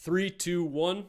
3, 2, 1.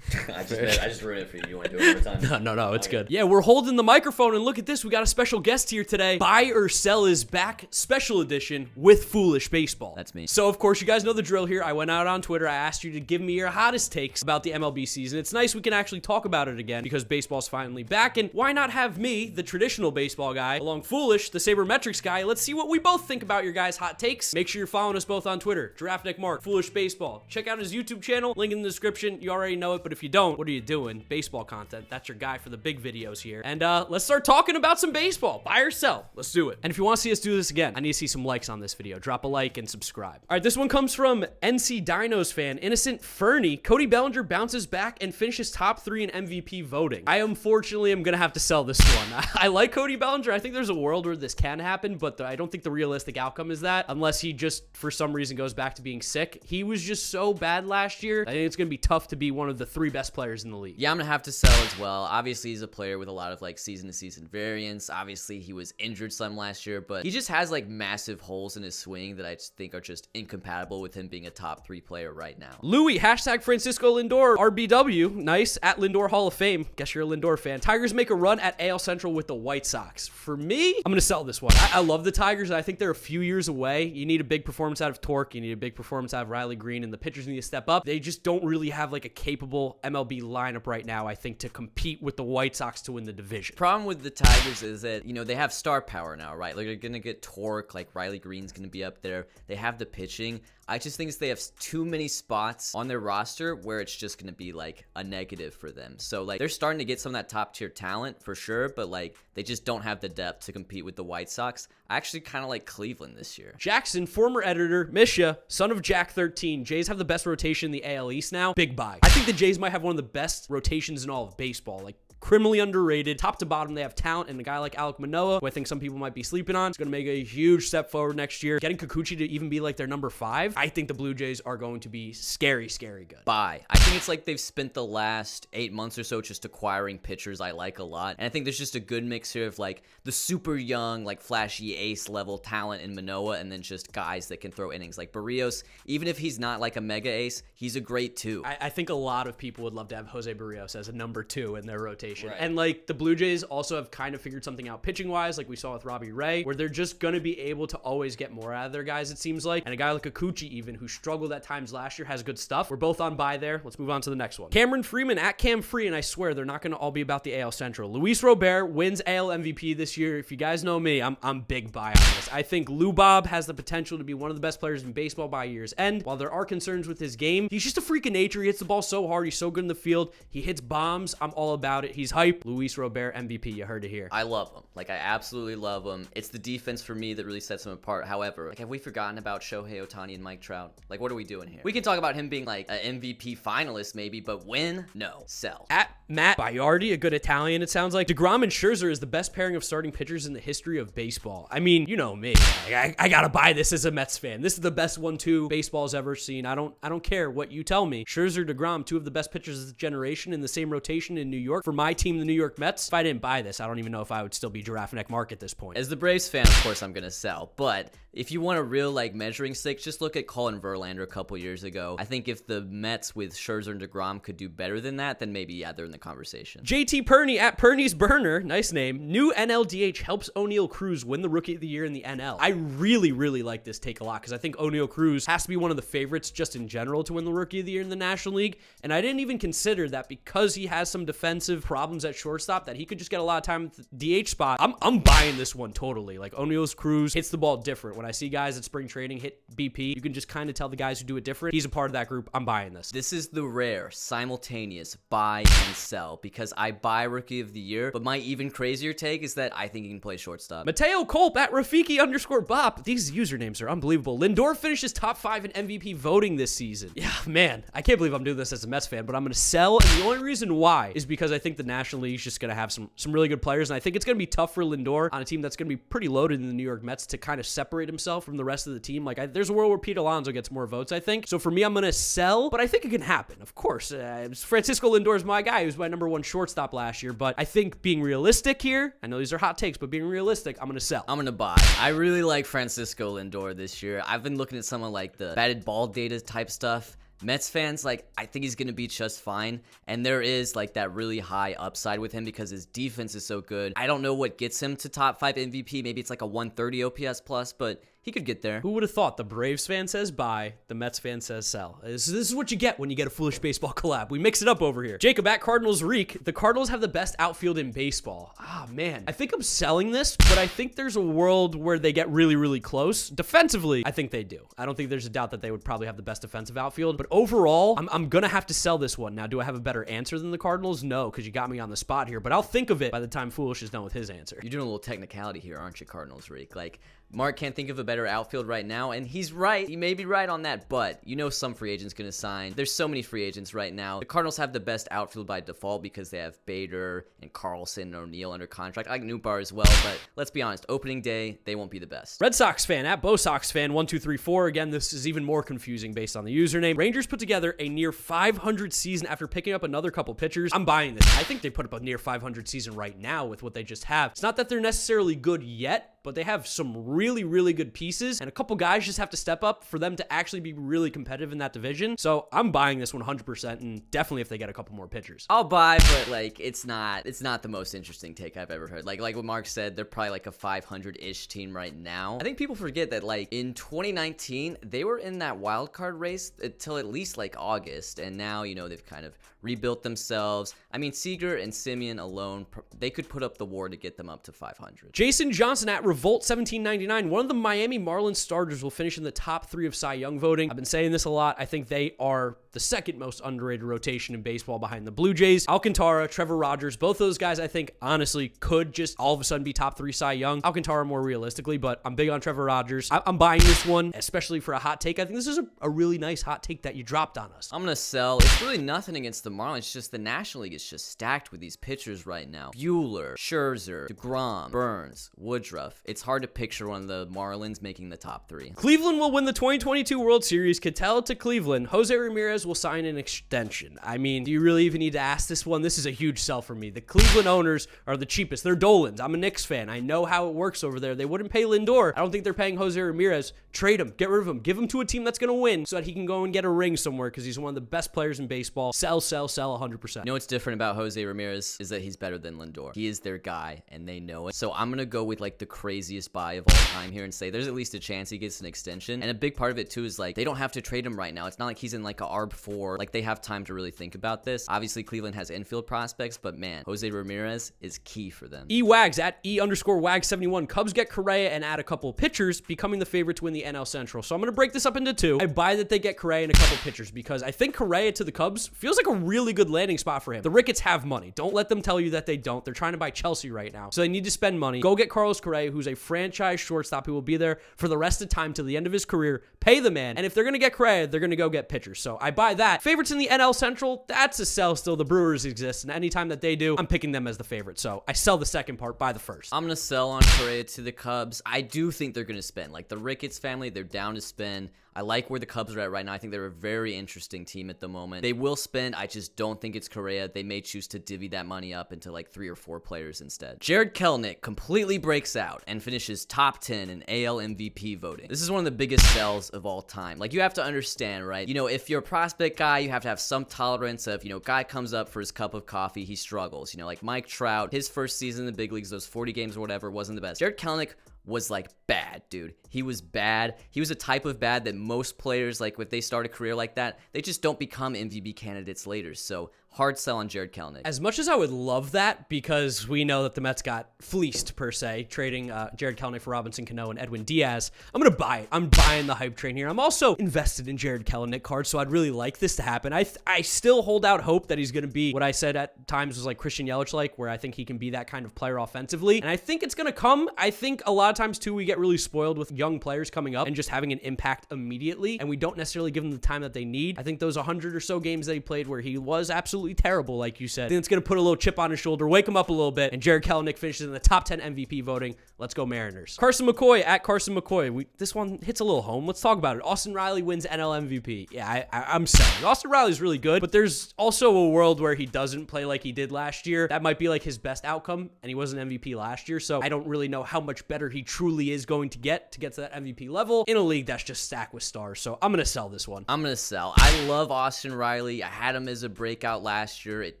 I just ruined it for you. You want to do it one more time? No, it's good. Yeah, we're holding the microphone, and look at this. We got a special guest here today. Buy or Sell is back, special edition with Foolish Baseball. That's me. So, of course, you guys know the drill here. I went out on Twitter. I asked you to give me your hottest takes about the MLB season. It's nice we can actually talk about it again because baseball's finally back, and why not have me, the traditional baseball guy, along Foolish, the sabermetrics guy? Let's see what we both think about your guys' hot takes. Make sure you're following us both on Twitter. GiraffeNeckMarc, Foolish Baseball. Check out his YouTube channel. Link in the description. You already know it, but if you don't, what are you doing? Baseball content. That's your guy for the big videos here. And let's start talking about some baseball. Buy or sell. Let's do it. And if you want to see us do this again, I need to see some likes on this video. Drop a like and subscribe. All right, this one comes from NC Dinos fan, Innocent Fernie. Cody Bellinger bounces back and finishes top 3 in MVP voting. I unfortunately am going to have to sell this one. I like Cody Bellinger. I think there's a world where this can happen, but I don't think the realistic outcome is that unless he just, for some reason, goes back to being sick. He was just so bad last year. I think it's going to be tough to be one of the 3 best players in the league. Yeah, I'm gonna have to sell as well. Obviously, he's a player with a lot of like season-to-season variance. Obviously, he was injured some last year, but he just has like massive holes in his swing that I just think are just incompatible with him being a top 3 player right now. Louis, hashtag Francisco Lindor, RBW, nice, at Lindor Hall of Fame. Guess you're a Lindor fan. Tigers make a run at AL Central with the White Sox. For me, I'm gonna sell this one. I love the Tigers. I think they're a few years away. You need a big performance out of Torque. You need a big performance out of Riley Green, and the pitchers need to step up. They just don't really have like a capable MLB lineup right now, I think, to compete with the White Sox to win the division. Problem with the Tigers is that, you know, they have star power now, right? Like, they're going to get Torque, like Riley Green's going to be up there. They have the pitching. I just think they have too many spots on their roster where it's just going to be like a negative for them. So like they're starting to get some of that top tier talent for sure, but like they just don't have the depth to compete with the White Sox. I actually kind of like Cleveland this year. Jackson, former editor, Misha, son of Jack 13. Jays have the best rotation in the AL East now. Big buy. I think the Jays might have one of the best rotations in all of baseball. Like, criminally underrated. Top to bottom, they have talent, and a guy like Alek Manoah, who I think some people might be sleeping on, is going to make a huge step forward next year. Getting Kikuchi to even be like their number 5, I think the Blue Jays are going to be scary good. Buy. I think it's like they've spent the last 8 months or so just acquiring pitchers I like a lot, and I think there's just a good mix here of like the super young, like flashy ace level talent in Manoah, and then just guys that can throw innings like Barrios. Even if he's not like a mega ace, he's a great 2. I think a lot of people would love to have Jose Barrios as a number 2 in their rotation. Right. Right. And like the Blue Jays also have kind of figured something out pitching wise, like we saw with Robbie Ray, where they're just going to be able to always get more out of their guys, it seems like. And a guy like Kikuchi, even, who struggled at times last year, has good stuff. We're both on buy there. Let's move on to the next one. Cameron Freeman at Cam Free, and I swear they're not going to all be about the AL Central. Luis Robert wins AL MVP this year. If you guys know me, I'm big buy on this. I think Lou Bob has the potential to be one of the best players in baseball by year's end. While there are concerns with his game, he's just a freak of nature. He hits the ball so hard. He's so good in the field. He hits bombs. I'm all about it. He's hype. Luis Robert MVP. You heard it here. I love him. Like, I absolutely love him. It's the defense for me that really sets him apart. However, like, have we forgotten about Shohei Ohtani and Mike Trout? Like, what are we doing here? We can talk about him being like an MVP finalist maybe, but win? No. Sell. At Matt Baiardi, a good Italian, it sounds like. DeGrom and Scherzer is the best pairing of starting pitchers in the history of baseball. I mean, you know me. I gotta buy this as a Mets fan. This is the best 1-2 baseball's ever seen. I don't care what you tell me. Scherzer, DeGrom, 2 of the best pitchers of the generation in the same rotation in New York. For my team, the New York Mets, if I didn't buy this, I don't even know if I would still be GiraffeNeckMarc at this point. As the Braves fan, of course, I'm gonna sell. But if you want a real like measuring stick, just look at Colin Verlander a couple years ago. I think if the Mets with Scherzer and DeGrom could do better than that, then maybe yeah, they're in the conversation. JT Perney at Perney's Burner, nice name. New NLDH helps O'Neal Cruz win the Rookie of the Year in the NL. I really like this take a lot because I think O'Neal Cruz has to be one of the favorites just in general to win the Rookie of the Year in the National League. And I didn't even consider that because he has some defensive problems at shortstop that he could just get a lot of time at the DH spot. I'm buying this one totally. Like, O'Neal's Cruz hits the ball different. When I see guys at spring training hit BP, you can just kind of tell the guys who do it different. He's a part of that group. I'm buying this. This is the rare simultaneous buy and sell because I buy Rookie of the Year, but my even crazier take is that I think he can play shortstop. Mateo Culp at Rafiki_Bop. These usernames are unbelievable. Lindor finishes top 5 in MVP voting this season. Yeah, man, I can't believe I'm doing this as a Mets fan, but I'm going to sell, and the only reason why is because I think the National League is just going to have some really good players, and I think it's going to be tough for Lindor on a team that's going to be pretty loaded in the New York Mets to kind of separate himself from the rest of the team. Like, there's a world where Pete Alonso gets more votes, I think. So for me, I'm going to sell, but I think it can happen. Of course, Francisco Lindor is my guy. He was my number 1 shortstop last year, but I think being realistic here, I know these are hot takes, but being realistic, I'm going to sell. I'm going to buy. I really like Francisco Lindor this year. I've been looking at some of like the batted ball data type stuff. Mets fans, like, I think he's going to be just fine. And there is, like, that really high upside with him because his defense is so good. I don't know what gets him to top 5 MVP. Maybe it's like a 130 OPS plus, but he could get there. Who would have thought? The Braves fan says buy, the Mets fan says sell. This is what you get when you get a Foolish Baseball collab. We mix it up over here. Jacob at Cardinals Reek. The Cardinals have the best outfield in baseball. Ah, man. I think I'm selling this, but I think there's a world where they get really, really close. Defensively, I think they do. I don't think there's a doubt that they would probably have the best defensive outfield, but overall, I'm going to have to sell this one. Now, do I have a better answer than the Cardinals? No, because you got me on the spot here, but I'll think of it by the time Foolish is done with his answer. You're doing a little technicality here, aren't you, Cardinals Reek? Like, Mark can't think of a better outfield right now, and he's right. He may be right on that, but you know some free agent's going to sign. There's so many free agents right now. The Cardinals have the best outfield by default because they have Bader and Carlson and O'Neill under contract. I like Newbar as well, but let's be honest. Opening day, they won't be the best. Red Sox fan at Bo Sox fan 1234. Again, this is even more confusing based on the username. Rangers put together a near 500 season after picking up another couple pitchers. I'm buying this. I think they put up a near 500 season right now with what they just have. It's not that they're necessarily good yet, but they have some really, really good pieces, and a couple guys just have to step up for them to actually be really competitive in that division. So I'm buying this 100%, and definitely if they get a couple more pitchers. I'll buy, but like it's not the most interesting take I've ever heard. Like what Mark said, they're probably like a 500-ish team right now. I think people forget that like in 2019 they were in that wild card race until at least like August, and now you know they've kind of rebuilt themselves. I mean, Seager and Simeon alone, they could put up the war to get them up to 500. Jason Johnson at Revolt 1799. One of the Miami Marlins starters will finish in the top 3 of Cy Young voting. I've been saying this a lot. I think they are the second most underrated rotation in baseball behind the Blue Jays. Alcantara, Trevor Rogers, both those guys I think honestly could just all of a sudden be top 3 Cy Young. Alcantara more realistically, but I'm big on Trevor Rogers. I'm buying this one, especially for a hot take. I think this is a really nice hot take that you dropped on us. I'm going to sell. It's really nothing against the Marlins. It's just the National League is just stacked with these pitchers right now. Buehler, Scherzer, DeGrom, Burns, Woodruff. It's hard to picture one of the Marlins making the top 3. Cleveland will win the 2022 World Series. Could tell it to Cleveland. Jose Ramirez will sign an extension. I mean, do you really even need to ask this one? This is a huge sell for me. The Cleveland owners are the cheapest. They're Dolans. I'm a Knicks fan. I know how it works over there. They wouldn't pay Lindor. I don't think they're paying Jose Ramirez. Trade him. Get rid of him. Give him to a team that's going to win so that he can go and get a ring somewhere because he's one of the best players in baseball. Sell 100%. You know what's different about Jose Ramirez is that he's better than Lindor. He is their guy, and they know it. So I'm going to go with like the craziest buy of all time here and say there's at least a chance he gets an extension. And a big part of it too is like they don't have to trade him right now. It's not like he's in like a ARB4. Like they have time to really think about this. Obviously Cleveland has infield prospects, but man, Jose Ramirez is key for them. E-Wags at E_Wags71. Cubs get Correa and add a couple pitchers, becoming the favorite to win the NL Central. So I'm going to break this up into 2. I buy that they get Correa and a couple pitchers because I think Correa to the Cubs feels like a really good landing spot for him. The Ricketts have money. Don't let them tell you that they don't. They're trying to buy Chelsea right now. So they need to spend money. Go get Carlos Correa, who's a franchise shortstop who will be there for the rest of the time till the end of his career. Pay the man. And if they're going to get Correa, they're going to go get pitchers. So I buy that. Favorites in the NL Central, that's a sell still. The Brewers exist. And anytime that they do, I'm picking them as the favorite. So I sell the second part, buy the first. I'm going to sell on Correa to the Cubs. I do think they're going to spend. Like the Ricketts family, they're down to spend. I like where the Cubs are at right now. I think they're a very interesting team at the moment. They will spend. I just don't think it's Correa. They may choose to divvy that money up into like 3 or 4 players instead. Jared Kelenic completely breaks out and finishes top 10 in AL MVP voting. This is one of the biggest sells of all time. Like you have to understand, right? You know, if you're a prospect guy, you have to have some tolerance of, you know, guy comes up for his cup of coffee, he struggles. You know, like Mike Trout, his first season in the big leagues, those 40 games or whatever, wasn't the best. Jared Kelenic was like bad, dude. He was bad. He was a type of bad that most players, like if they start a career like that, they just don't become MVP candidates later. So hard sell on Jared Kelenic. As much as I would love that, because we know that the Mets got fleeced per se, trading Jared Kelenic for Robinson Cano and Edwin Diaz, I'm going to buy it. I'm buying the hype train here. I'm also invested in Jared Kelenic cards, so I'd really like this to happen. I still hold out hope that he's going to be what I said at times was like Christian Yelich-like, where I think he can be that kind of player offensively. And I think it's going to come. I think a lot of times too, we get really spoiled with young players coming up and just having an impact immediately, and we don't necessarily give them the time that they need. I think those 100 or so games that he played where he was absolutely absolutely terrible, like you said. I think it's going to put a little chip on his shoulder, wake him up a little bit, and Jared Kelenic finishes in the top 10 MVP voting. Let's go Mariners. Carson McCoy at Carson McCoy. This one hits a little home. Let's talk about it. Austin Riley wins NL MVP. Yeah, I'm selling. Austin Riley's really good, but there's also a world where he doesn't play like he did last year. That might be like his best outcome, and he was an MVP last year, so I don't really know how much better he truly is going to get to that MVP level in a league that's just stacked with stars. So I'm going to sell this one. I'm going to sell. I love Austin Riley. I had him as a breakout last year. It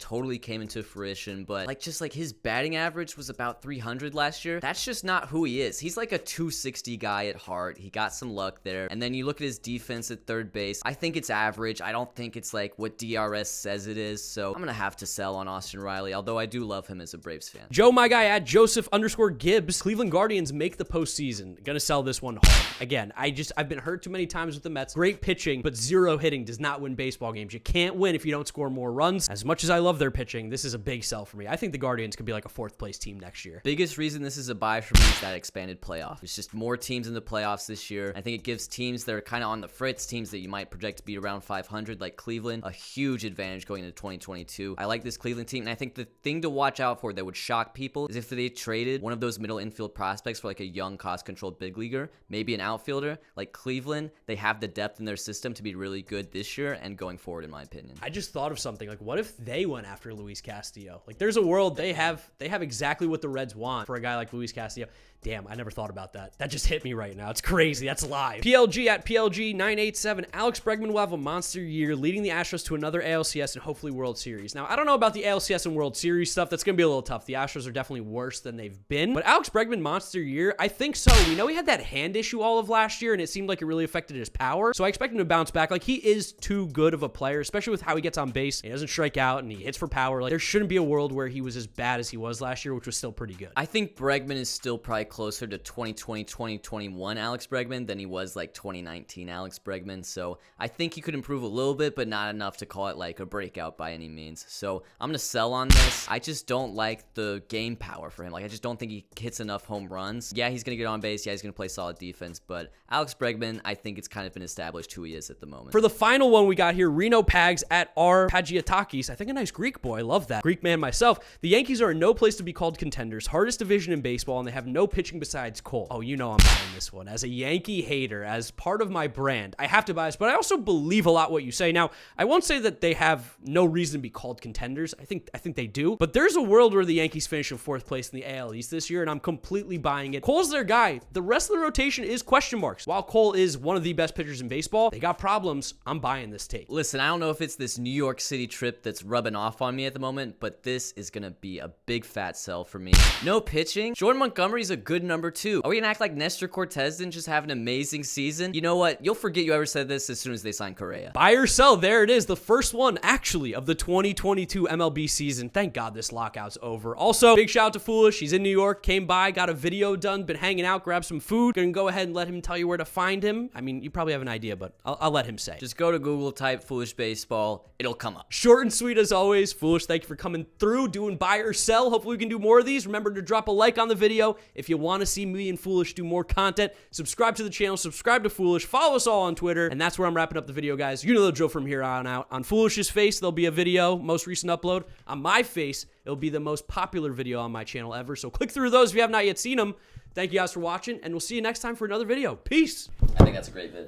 totally came into fruition, but just his batting average was about 300 last year. That's just not who he is. He's like a 260 guy at heart. He got some luck there. And then you look at his defense at third base. I think it's average. I don't think it's like what DRS says it is. So I'm going to have to sell on Austin Riley, although I do love him as a Braves fan. Joe, my guy, at Joseph_Gibbs. Cleveland Guardians make the postseason. Gonna sell this one hard. Again, I've been hurt too many times with the Mets. Great pitching, but zero hitting does not win baseball games. You can't win if you don't score more runs. As much as I love their pitching, this is a big sell for me. I think the Guardians could be like a fourth place team next year. Biggest reason this is a buy for me is that expanded playoff. There's just more teams in the playoffs this year. I think it gives teams that are kind of on the fritz, teams that you might project to be around 500, like Cleveland, a huge advantage going into 2022. I like this Cleveland team, and I think the thing to watch out for that would shock people is if they traded one of those middle infield prospects for like a young, cost-controlled big leaguer, maybe an outfielder. Like Cleveland, they have the depth in their system to be really good this year and going forward, in my opinion. I just thought of something. Like, what if they went after Luis Castillo? Like, there's a world they have exactly what the Reds want for a guy like Luis Castillo. Damn, I never thought about that. That just hit me right now. It's crazy. That's live. PLG at PLG987. Alex Bregman will have a monster year, leading the Astros to another ALCS and hopefully World Series. Now, I don't know about the ALCS and World Series stuff. That's going to be a little tough. The Astros are definitely worse than they've been. But Alex Bregman, monster year? I think so. We know he had that hand issue all of last year, and it seemed like it really affected his power. So I expect him to bounce back. Like, he is too good of a player, especially with how he gets on base. He doesn't strike out, and he hits for power. Like, there shouldn't be a world where he was as bad as he was last year, which was still pretty good. I think Bregman is still probably closer to 2020, 2021 Alex Bregman than he was like 2019 Alex Bregman. So I think he could improve a little bit, but not enough to call it like a breakout by any means. So I'm going to sell on this. I just don't like the game power for him. Like, I just don't think he hits enough home runs. Yeah, he's going to get on base. Yeah, he's going to play solid defense. But Alex Bregman, I think it's kind of been established who he is at the moment. For the final one we got here, Reno Pags at R. Pagiatakis. I think a nice Greek boy. I love that. Greek man myself. The Yankees are in no place to be called contenders. Hardest division in baseball, and they have no pitching besides Cole. Oh, you know I'm buying this one. As a Yankee hater, as part of my brand, I have to buy this, but I also believe a lot what you say. Now, I won't say that they have no reason to be called contenders. I think they do, but there's a world where the Yankees finish in fourth place in the AL East this year, and I'm completely buying it. Cole's their guy. The rest of the rotation is question marks. While Cole is one of the best pitchers in baseball, they got problems. I'm buying this take. Listen, I don't know if it's this New York City trip that's rubbing off on me at the moment, but this is going to be a big fat sell for me. No pitching. Jordan Montgomery's a good number 2. Are we going to act like Nestor Cortez didn't just have an amazing season? You know what? You'll forget you ever said this as soon as they sign Correa. Buy or sell. There it is. The first one, actually, of the 2022 MLB season. Thank God this lockout's over. Also, big shout out to Foolish. He's in New York, came by, got a video done, been hanging out, grabbed some food. Gonna go ahead and let him tell you where to find him. I mean, you probably have an idea, but I'll let him say. Just go to Google, type Foolish Baseball. It'll come up. Short and sweet as always. Foolish, thank you for coming through, doing buy or sell. Hopefully we can do more of these. Remember to drop a like on the video if you want to see me and Foolish do more content. Subscribe to the channel, subscribe to Foolish, follow us all on Twitter, and that's where I'm wrapping up the video, guys. You know the drill from here on out. On Foolish's face, there'll be a video, most recent upload. On my face, it'll be the most popular video on my channel ever, so click through those if you have not yet seen them. Thank you guys for watching, and we'll see you next time for another video. Peace! I think that's a great vid.